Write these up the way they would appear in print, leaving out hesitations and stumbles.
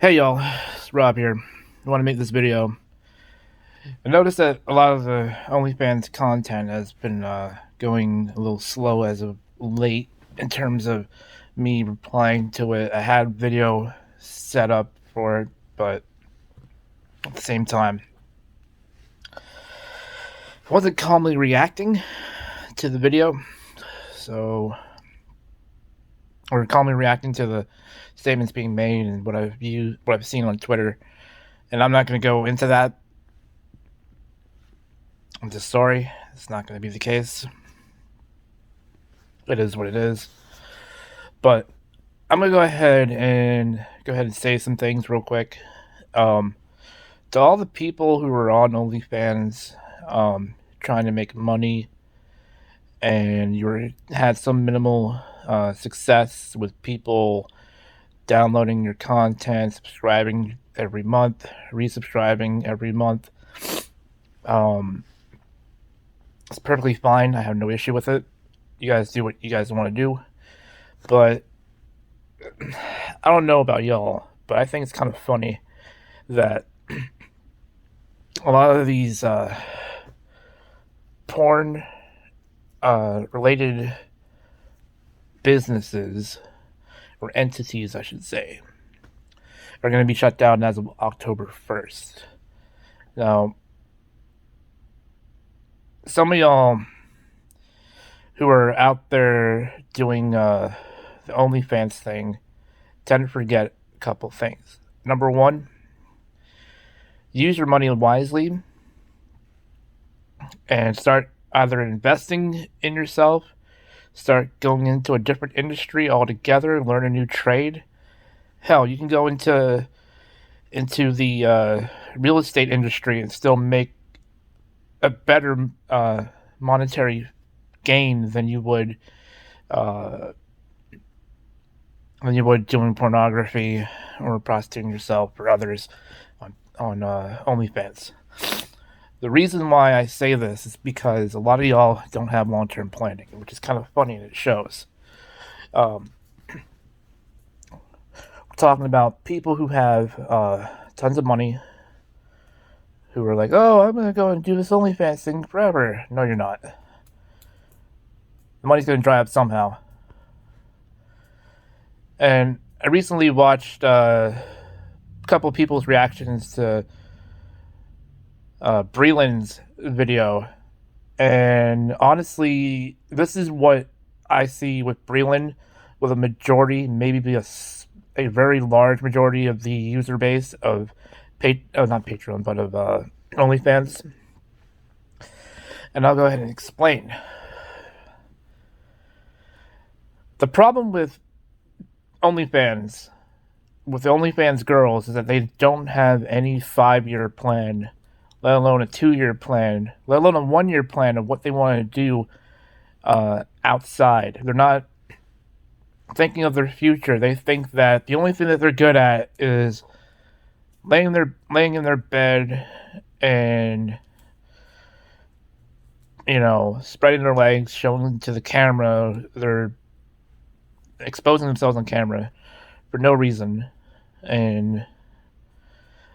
Hey y'all, it's Rob here. I want to make this video. I noticed that a lot of the OnlyFans content has been going a little slow as of late in terms of me replying to it. I had video set up for it, but at the same time, I wasn't calmly reacting to the video, or calmly reacting to the statements being made and what I've seen on Twitter. And I'm not going to go into that. I'm just sorry. It's not going to be the case. It is what it is. But I'm going to go ahead and say some things real quick. To all the people who are on OnlyFans trying to make money and had some minimal success with people downloading your content, subscribing every month, resubscribing every month. It's perfectly fine. I have no issue with it. You guys do what you guys want to do. But I don't know about y'all, but I think it's kind of funny that a lot of these porn related businesses, or entities, I should say, are going to be shut down as of October 1st. Now, some of y'all who are out there doing the OnlyFans thing tend to forget a couple things. Number one, use your money wisely and start either investing in yourself, start going into a different industry altogether, learn a new trade. Hell, you can go into the real estate industry and still make a better monetary gain than you would doing pornography or prostituting yourself or others on OnlyFans. The reason why I say this is because a lot of y'all don't have long-term planning, which is kind of funny, and it shows. We're talking about people who have tons of money, who are like, oh, I'm going to go and do this OnlyFans thing forever. No, you're not. The money's going to dry up somehow. And I recently watched a couple of people's reactions to Breland's video, and honestly, this is what I see with Breland, with a majority, maybe a very large majority of the user base of not Patreon, but of OnlyFans. And I'll go ahead and explain. The problem with OnlyFans, with the OnlyFans girls, is that they don't have any 5-year plan, let alone a 2-year plan, let alone a 1-year plan of what they want to do outside. They're not thinking of their future. They think that the only thing that they're good at is laying in their bed and, spreading their legs, showing to the camera. They're exposing themselves on camera for no reason, and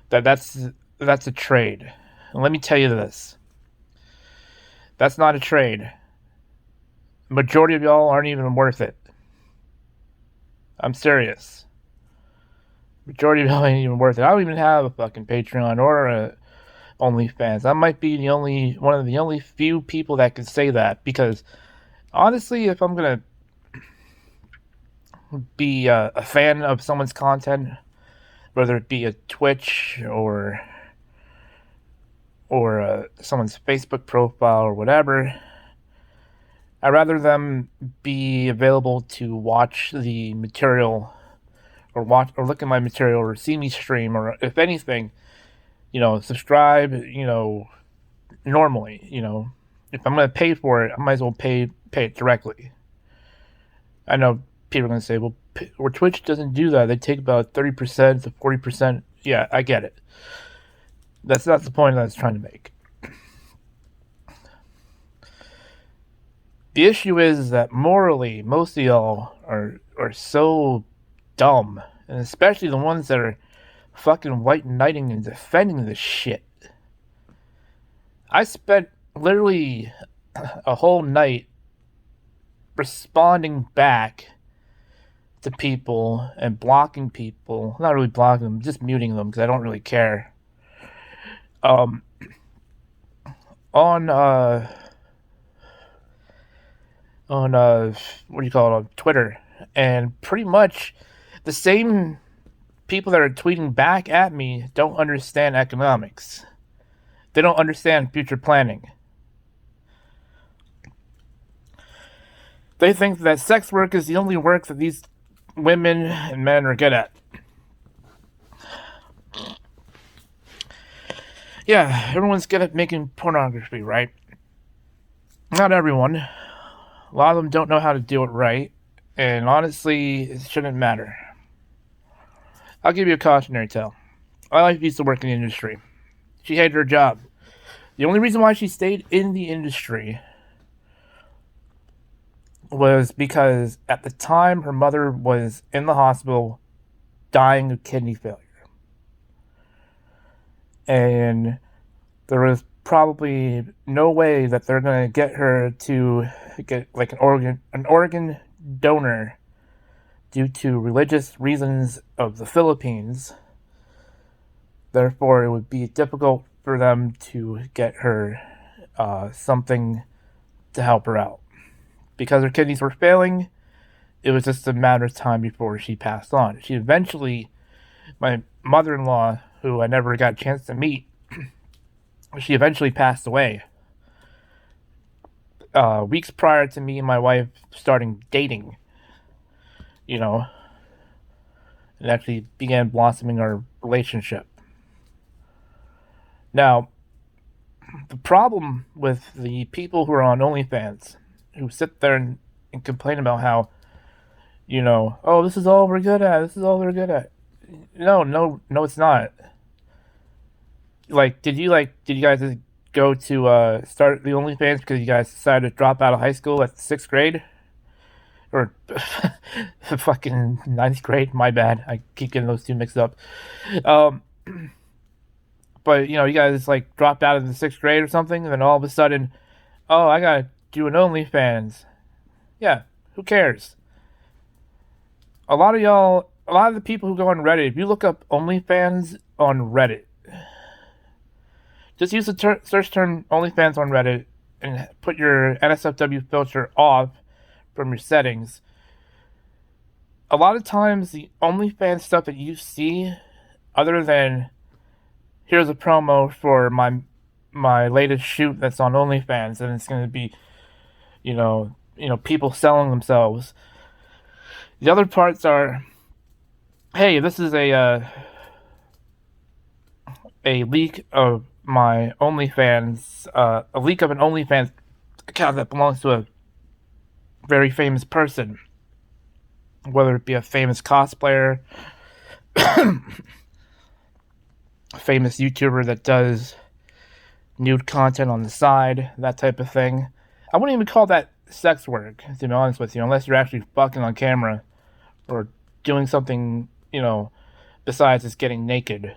that's a trade. And let me tell you this. That's not a trade. The majority of y'all aren't even worth it. I'm serious. Majority of y'all ain't even worth it. I don't even have a fucking Patreon or a OnlyFans. I might be one of the only few people that can say that, because honestly, if I'm gonna be a fan of someone's content, whether it be a Twitch or someone's Facebook profile or whatever, I'd rather them be available to watch the material, or look at my material, or see me stream, or if anything, subscribe, normally. If I'm going to pay for it, I might as well pay it directly. I know people are going to say, well, Twitch doesn't do that. They take about 30% to 40%. Yeah, I get it. That's not the point that I was trying to make. The issue is that morally, most of y'all are so dumb, and especially the ones that are fucking white knighting and defending this shit. I spent literally a whole night responding back to people and blocking people. Not really blocking them, just muting them because I don't really care. On what do you call it, on Twitter, and pretty much the same people that are tweeting back at me don't understand economics. They don't understand future planning. They think that sex work is the only work that these women and men are good at. Yeah, everyone's good at making pornography, right? Not everyone. A lot of them don't know how to do it right, and honestly, it shouldn't matter. I'll give you a cautionary tale. My wife used to work in the industry. She hated her job. The only reason why she stayed in the industry was because at the time her mother was in the hospital dying of kidney failure. And there was probably no way that they're going to get her to get like an organ donor due to religious reasons of the Philippines. Therefore, it would be difficult for them to get her something to help her out. Because her kidneys were failing, it was just a matter of time before she passed on. She eventually, my mother-in-law, who I never got a chance to meet, she eventually passed away. Weeks prior to me and my wife starting dating, and actually began blossoming our relationship. Now, the problem with the people who are on OnlyFans, who sit there and complain about how, oh, this is all we're good at, this is all they're good at. No, it's not. Like, did you guys go to start the OnlyFans because you guys decided to drop out of high school at 6th grade? Or fucking 9th grade? My bad. I keep getting those two mixed up. But, you guys, like, dropped out of the 6th grade or something, and then all of a sudden, oh, I gotta do an OnlyFans. Yeah, who cares? A lot of the people who go on Reddit, if you look up OnlyFans on Reddit, just use the search term OnlyFans on Reddit and put your NSFW filter off from your settings. A lot of times, the OnlyFans stuff that you see, other than here's a promo for my latest shoot that's on OnlyFans, and it's going to be, people selling themselves. The other parts are, hey, this is a leak of my OnlyFans, a leak of an OnlyFans account that belongs to a very famous person, whether it be a famous cosplayer, a famous YouTuber that does nude content on the side, that type of thing. I wouldn't even call that sex work, to be honest with you, unless you're actually fucking on camera or doing something, besides just getting naked,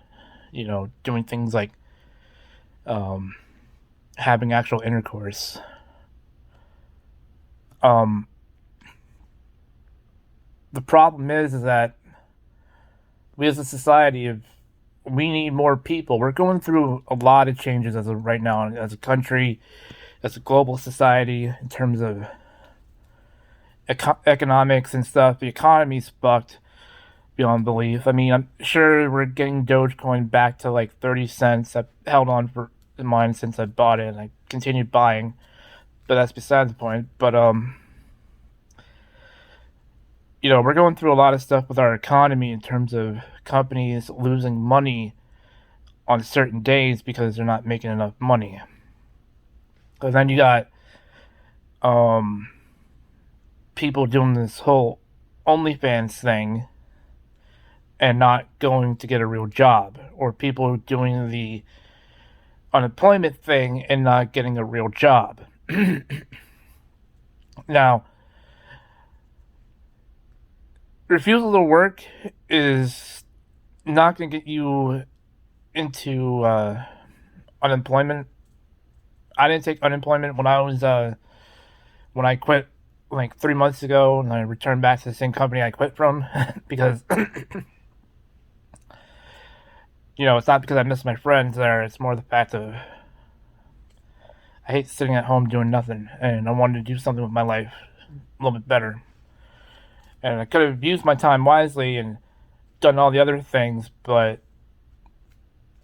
doing things like having actual intercourse. The problem is that we as a society, we need more people. We're going through a lot of changes as of right now, as a country, as a global society, in terms of economics and stuff. The economy's fucked beyond belief. I mean, I'm sure we're getting Dogecoin back to like 30 cents. I've held on for mine since I bought it, and I continued buying, but that's beside the point. But we're going through a lot of stuff with our economy in terms of companies losing money on certain days because they're not making enough money. And then you got people doing this whole OnlyFans thing and not going to get a real job, or people doing the unemployment thing and not getting a real job. Now, refusal to work is not going to get you into unemployment. I didn't take unemployment when I quit like 3 months ago, and I returned back to the same company I quit from because it's not because I miss my friends there. It's more the fact of I hate sitting at home doing nothing, and I wanted to do something with my life a little bit better. And I could have used my time wisely and done all the other things, but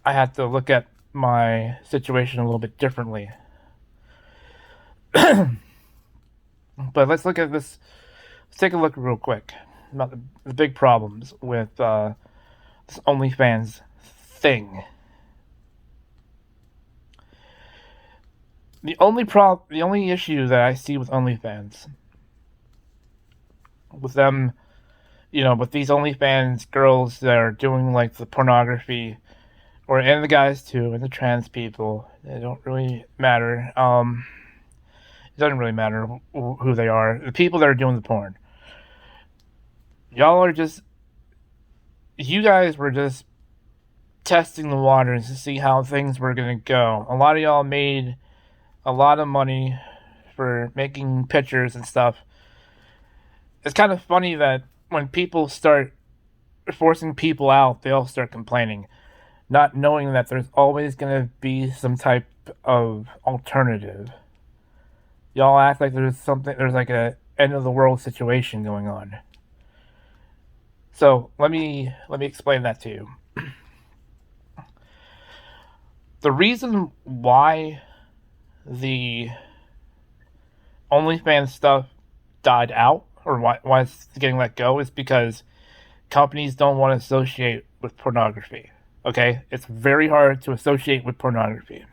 I had to look at my situation a little bit differently. But let's look at this. Let's take a look real quick about the big problems with this OnlyFans thing. The only issue that I see with OnlyFans, with them, with these OnlyFans girls that are doing like the pornography, and the guys too, and the trans people, they don't really matter. It doesn't really matter who they are. The people that are doing the porn, you guys were just testing the waters to see how things were gonna go. A lot of y'all made a lot of money for making pictures and stuff. It's kind of funny that when people start forcing people out, they all start complaining, not knowing that there's always going to be some type of alternative. Y'all act like there's like a end of the world situation going on. So let me explain that to you. The reason why the OnlyFans stuff died out, or why it's getting let go, is because companies don't want to associate with pornography. Okay? It's very hard to associate with pornography.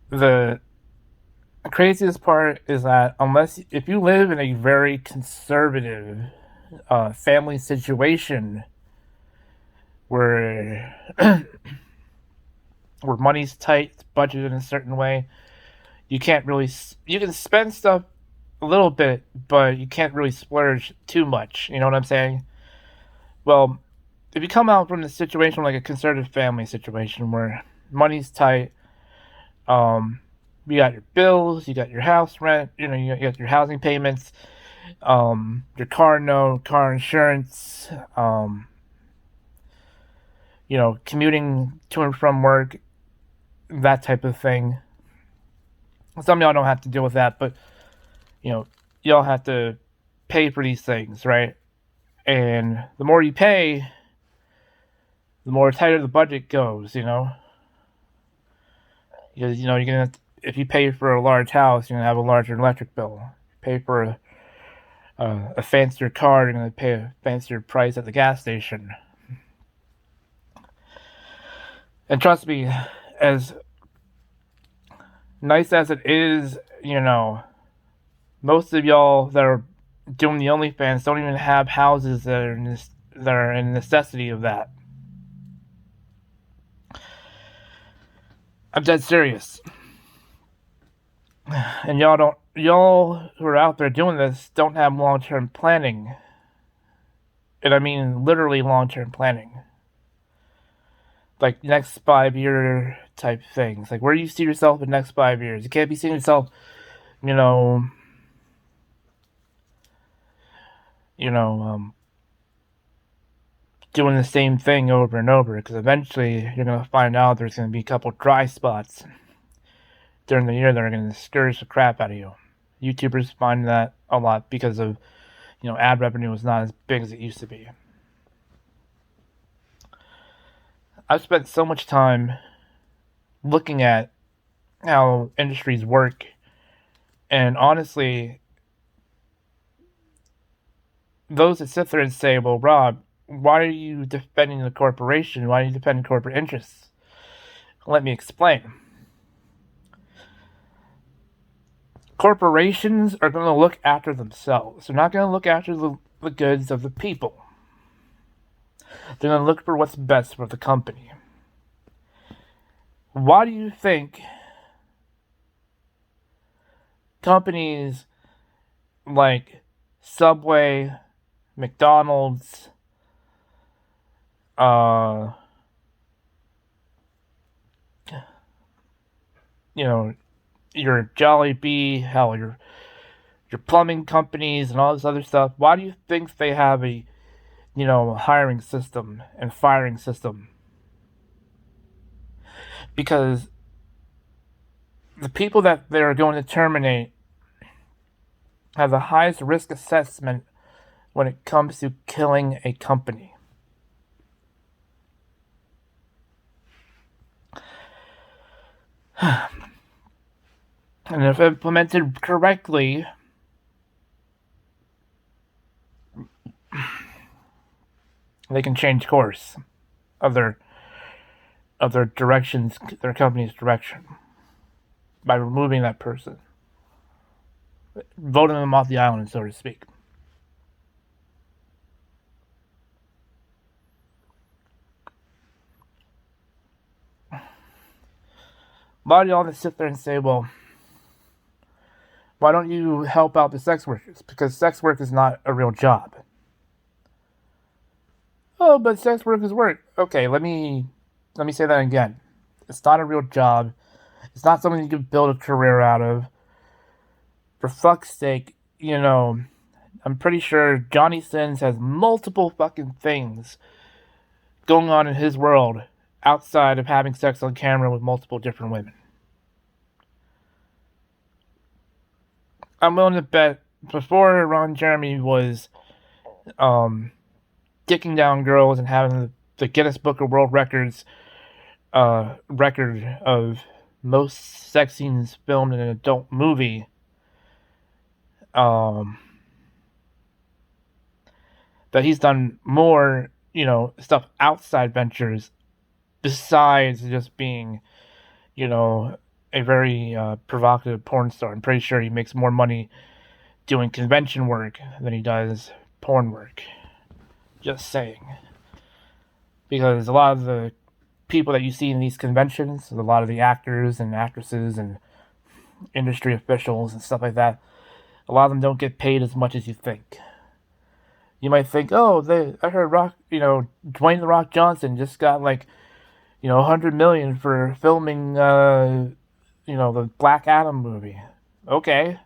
The craziest part is that if you live in a very conservative family situation where where money's tight, it's budgeted in a certain way, you can spend stuff a little bit, but you can't really splurge too much. You know what I'm saying? Well, if you come out from the situation like a conservative family situation where money's tight, you got your bills, you got your house rent, you got your housing payments, your car note, car insurance, commuting to and from work, that type of thing. Some of y'all don't have to deal with that, but y'all have to pay for these things, right? And the more you pay, the more tighter the budget goes, Because you're gonna if you pay for a large house, you're gonna have a larger electric bill. Pay for a fancier car, you're gonna pay a fancier price at the gas station. And trust me, as nice as it is, most of y'all that are doing the OnlyFans don't even have houses that are in necessity of that. I'm dead serious. And y'all who are out there doing this don't have long-term planning. And I mean literally long-term planning. Like next 5-year type things. Like where do you see yourself in the next 5 years? You can't be seeing yourself, doing the same thing over and over, because eventually you're going to find out there's going to be a couple dry spots during the year that are going to discourage the crap out of you. YouTubers find that a lot because of, ad revenue is not as big as it used to be. I've spent so much time looking at how industries work, and honestly, those that sit there and say, well, Rob, why are you defending the corporation? Why are you defending corporate interests? Let me explain. Corporations are going to look after themselves. They're not going to look after the goods of the people. They're going to look for what's best for the company. Why do you think companies like Subway, McDonald's, uh, you know, your Jollibee, hell, your plumbing companies and all this other stuff. Why do you think they have a, hiring system and firing system? Because the people that they're going to terminate have the highest risk assessment when it comes to killing a company. And if implemented correctly, they can change course of their directions, their company's direction, by removing that person, voting them off the island, so to speak. A lot of y'all that sit there and say, well, why don't you help out the sex workers? Because sex work is not a real job. Oh, but sex work is work. Okay, let me say that again. It's not a real job. It's not something you can build a career out of. For fuck's sake, I'm pretty sure Johnny Sins has multiple fucking things going on in his world outside of having sex on camera with multiple different women. I'm willing to bet before Ron Jeremy was dicking down girls and having the Guinness Book of World Records record of most sex scenes filmed in an adult movie, that he's done more, stuff outside ventures besides just being, a very provocative porn star. I'm pretty sure he makes more money doing convention work than he does porn work. Just saying. Because a lot of the people that you see in these conventions, a lot of the actors and actresses and industry officials and stuff like that, a lot of them don't get paid as much as you think. You might think, oh, I heard Dwayne The Rock Johnson just got $100 million for filming, the Black Adam movie. Okay.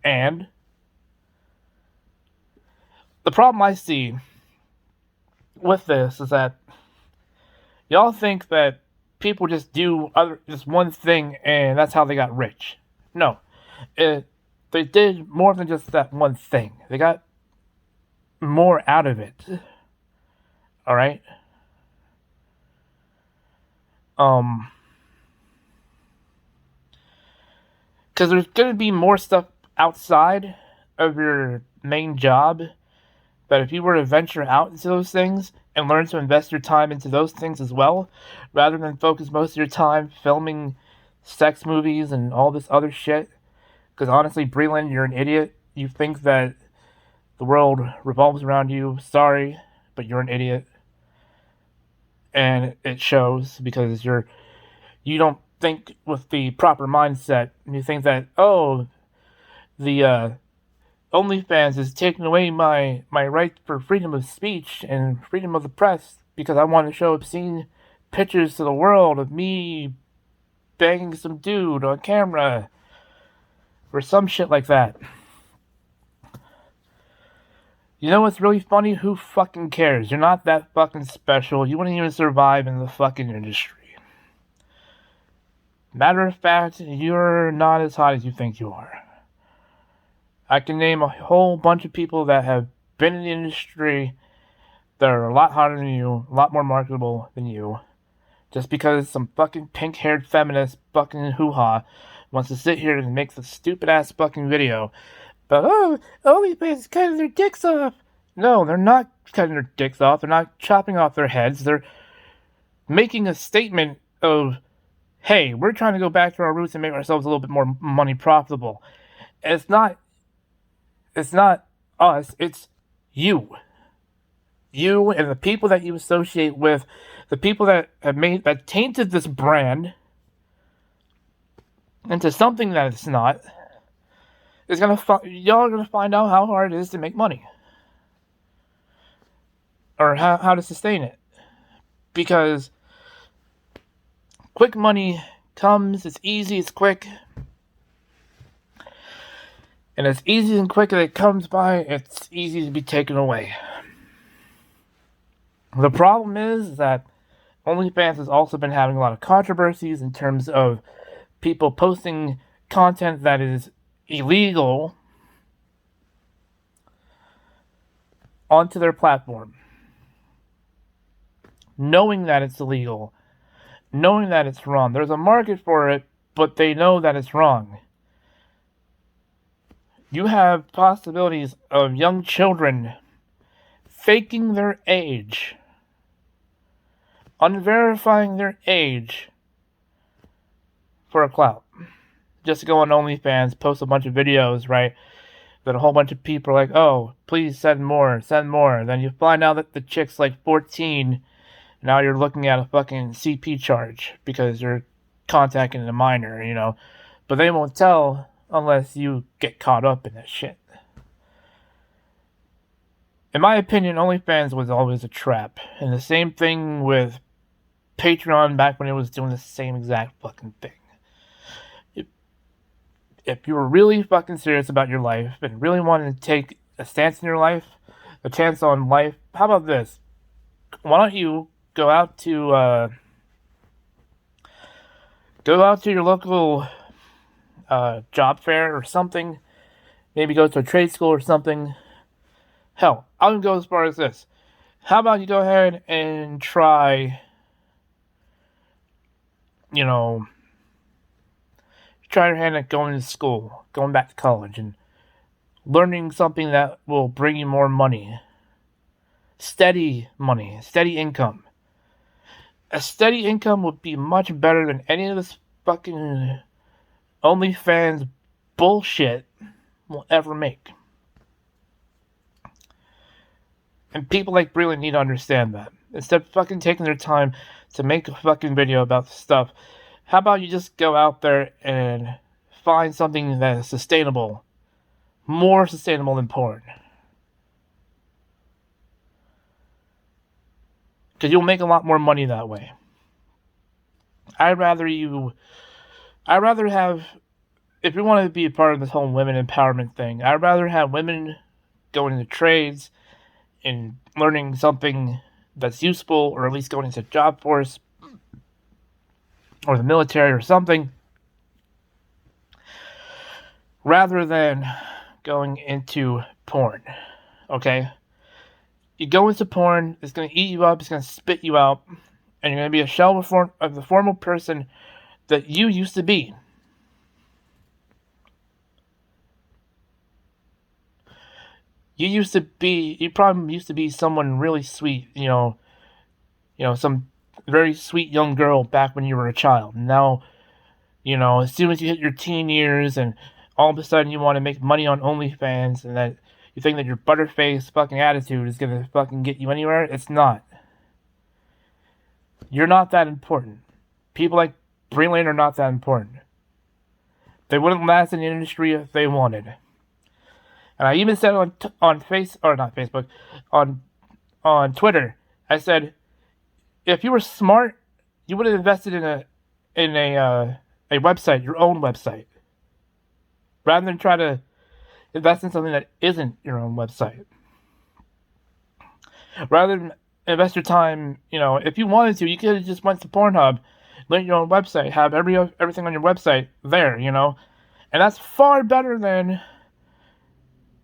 And the problem I see with this is that y'all think that people just do just one thing and that's how they got rich. No. They did more than just that one thing. They got more out of it. Alright? Because there's going to be more stuff outside of your main job that if you were to venture out into those things and learn to invest your time into those things as well, rather than focus most of your time filming sex movies and all this other shit. Because honestly, Breland, you're an idiot. You think that the world revolves around you. Sorry, but you're an idiot. And it shows because you don't think with the proper mindset. You think that, oh, the Onlyfans is taking away my right for freedom of speech and freedom of the press because I want to show obscene pictures to the world of me banging some dude on camera or some shit like that. You know what's really funny? Who fucking cares? You're not that fucking special. You wouldn't even survive in the fucking industry. Matter of fact, you're not as hot as you think you are. I can name a whole bunch of people that have been in the industry that are a lot hotter than you, a lot more marketable than you. Just because some fucking pink-haired feminist fucking hoo-ha wants to sit here and make the stupid-ass fucking video. But, OnlyFans is cutting their dicks off. No, they're not cutting their dicks off. They're not chopping off their heads. They're making a statement of, hey, we're trying to go back to our roots and make ourselves a little bit more money profitable. It's not us, it's you. You and the people that you associate with, the people that that tainted this brand into something that it's not, y'all are gonna find out how hard it is to make money. Or how to sustain it. Because quick money comes, it's easy, it's quick. And as easy and quick as it comes by, it's easy to be taken away. The problem is that OnlyFans has also been having a lot of controversies in terms of people posting content that is illegal onto their platform, knowing that it's illegal, knowing that it's wrong. There's a market for it, but they know that it's wrong. You have possibilities of young children faking their age, unverifying their age for a clout. Just to go on OnlyFans, post a bunch of videos, right? That a whole bunch of people are like, oh, please send more, send more. Then you find out that the chick's like 14. Now you're looking at a fucking CP charge because you're contacting a minor, you know. But they won't tell unless you get caught up in that shit. In my opinion, OnlyFans was always a trap. And the same thing with Patreon back when it was doing the same exact fucking thing. If you were really fucking serious about your life and really wanted to take a stance in your life, a chance on life, how about this? Why don't you go out to your local job fair or something? Maybe go to a trade school or something. Hell, I'll even go as far as this. How about you go ahead and try, try your hand at going to school, going back to college, and learning something that will bring you more money. Steady money, steady income. A steady income would be much better than any of this fucking OnlyFans bullshit will ever make. And people like Breland need to understand that. Instead of fucking taking their time to make a fucking video about this stuff, how about you just go out there and find something that is sustainable, more sustainable than porn? Because you'll make a lot more money that way. I'd rather have, if you want to be a part of this whole women empowerment thing, I'd rather have women going into trades and learning something that's useful, or at least going into the job force or the military or something, rather than going into porn. Okay? You go into porn, it's going to eat you up, it's going to spit you out, and you're going to be a shell of the formal person that you used to be. You probably used to be someone really sweet, some very sweet young girl back when you were a child. Now, as soon as you hit your teen years and all of a sudden you want to make money on OnlyFans and that you think that your butterface fucking attitude is going to fucking get you anywhere, it's not. You're not that important. People like Breland are not that important. They wouldn't last in the industry if they wanted. And I even said on Twitter, I said, if you were smart, you would have invested in a website, your own website, rather than try to invest in something that isn't your own website. Rather than invest your time, if you wanted to, you could have just went to Pornhub, learned your own website, have everything on your website there, and that's far better than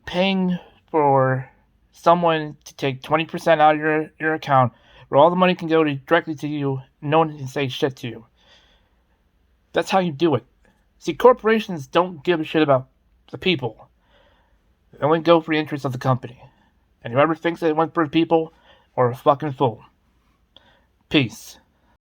paying for someone to take 20% out of your account, where all the money can go directly to you, no one can say shit to you. That's how you do it. See, corporations don't give a shit about the people. They only go for the interests of the company. And whoever thinks they went for the people are a fucking fool. Peace.